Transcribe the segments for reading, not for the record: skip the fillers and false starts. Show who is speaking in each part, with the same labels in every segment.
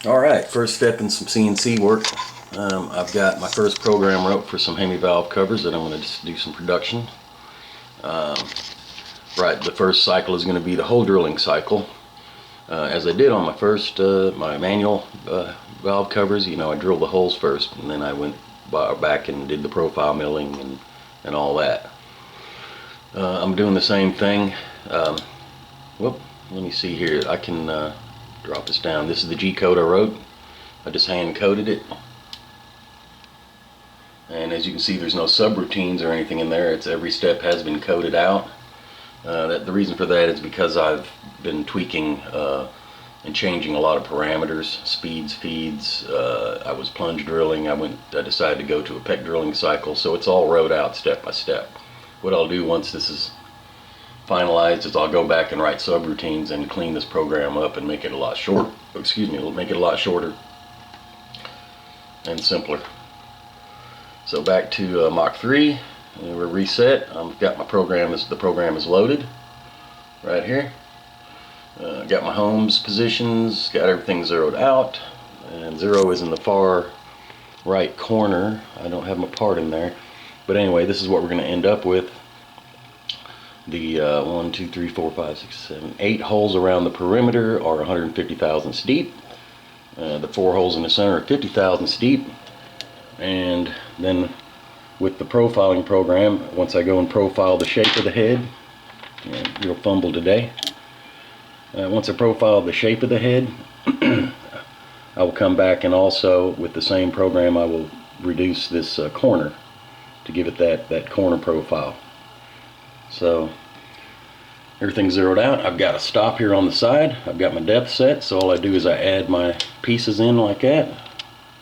Speaker 1: Alright, first step in some CNC work. I've got my first program wrote for some Hemi valve covers that I'm going to do some production. Right, the first cycle is going to be the hole drilling cycle. As I did on my first, my manual valve covers, you know, I drilled the holes first, and then I went back and did the profile milling and all that. I'm doing the same thing. Whoop, let me see here. I can drop this down. This is the G code I wrote. I just hand coded it, and as you can see, there's no subroutines or anything in there. It's every step has been coded out. The reason for that is because I've been tweaking and changing a lot of parameters, speeds, feeds. I was plunge drilling. I decided to go to a peck drilling cycle, so it's all wrote out step by step. What I'll do once this is finalized is I'll go back and write subroutines and clean this program up and make it a lot short. Excuse me, make it a lot shorter and simpler. So back to Mach 3. We're reset. I've got my program. The program is loaded right here. Got my homes positions. Got everything zeroed out, and 0 is in the far right corner. I don't have my part in there, but anyway, this is what we're going to end up with. The 1, 2, 3, 4, 5, 6, 7, 8 holes around the perimeter are 150 thousandths deep. The 4 holes in the center are 50 thousandths deep. And then with the profiling program, once I go and profile the shape of the head, real fumble today. Once I profile the shape of the head, I will come back and also with the same program I will reduce this corner to give it that corner profile. So everything's zeroed out. I've got a stop here on the side. I've got my depth set, so all I do is I add my pieces in like that.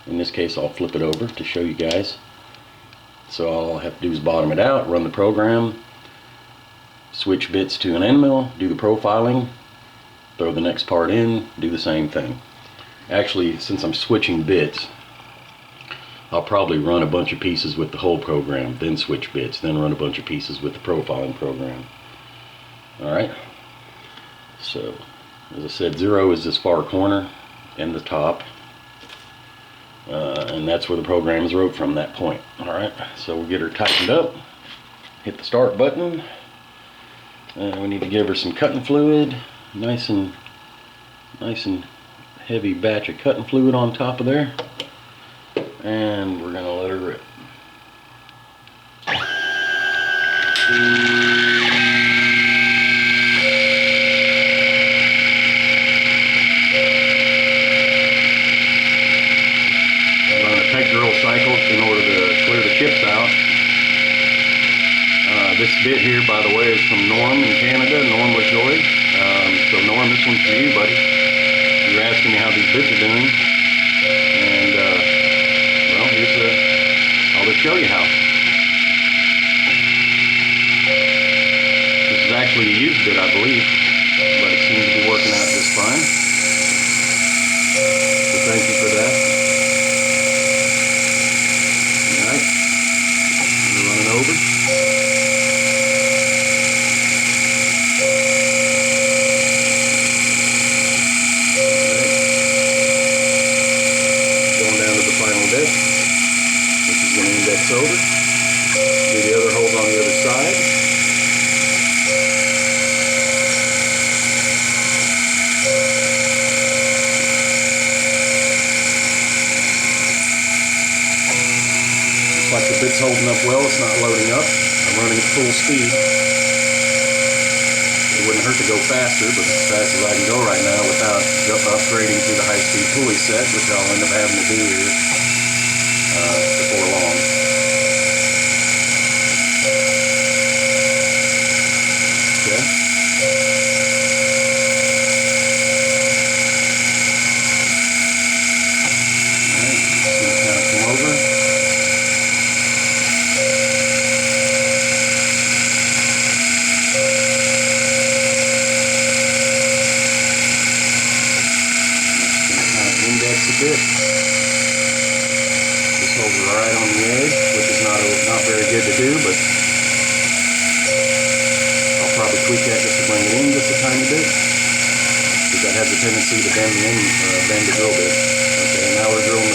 Speaker 1: In this case, I'll flip it over to show you guys. So all I have to do is bottom it out, run the program, switch bits to an end mill, do the profiling, throw the next part in, do the same thing. Actually, since I'm switching bits, I'll probably run a bunch of pieces with the whole program, then switch bits, then run a bunch of pieces with the profiling program. Alright, so as I said, 0 is this far corner and the top, and that's where the program is wrote from, that point. Alright, so we'll get her tightened up, hit the start button, and we need to give her some cutting fluid, nice and heavy batch of cutting fluid on top of there. And we're going to let her rip. I'm running a peck drill cycle in order to clear the chips out. This bit here, by the way, is from Norm in Canada, Norm LaJoy. So Norm, this one's for you, buddy. You're asking me how these bits are doing. I'll just show you how. This is actually a used bit, I believe, but it seems to be working out just fine. So thank you for that. Alright, we're running over. Going down to the final bit. Going to index over, do the other holes on the other side. Looks like the bit's holding up well, it's not loading up. I'm running at full speed. It wouldn't hurt to go faster, but as fast as I can go right now without upgrading to the high-speed pulley set, which I'll end up having to do here before long. Okay. Alright, just going to kind of come over. Just going to kind of index a bit. Over right on the edge, which is not very good to do, but I'll probably tweak that just to bring it in just a tiny bit, because that has a tendency to bend the drill bit.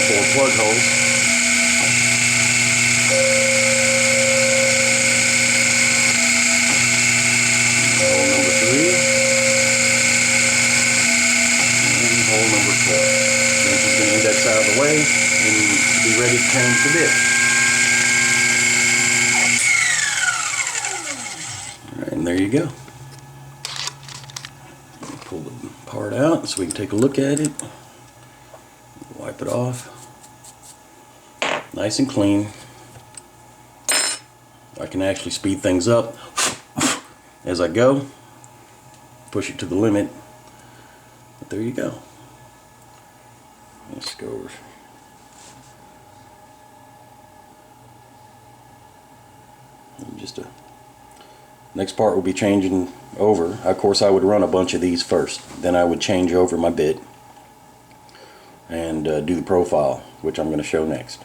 Speaker 1: 4 plug holes. Hole number 3. And hole number 4. Then she's going to index out of the way and be ready to change the bit. Alright, and there you go. Pull the part out so we can take a look at it. Wipe it off. Nice and clean. I can actually speed things up as I go. Push it to the limit. But there you go. Let's go over. Next part will be changing over. Of course, I would run a bunch of these first. Then I would change over my bit and do the profile, which I'm going to show next.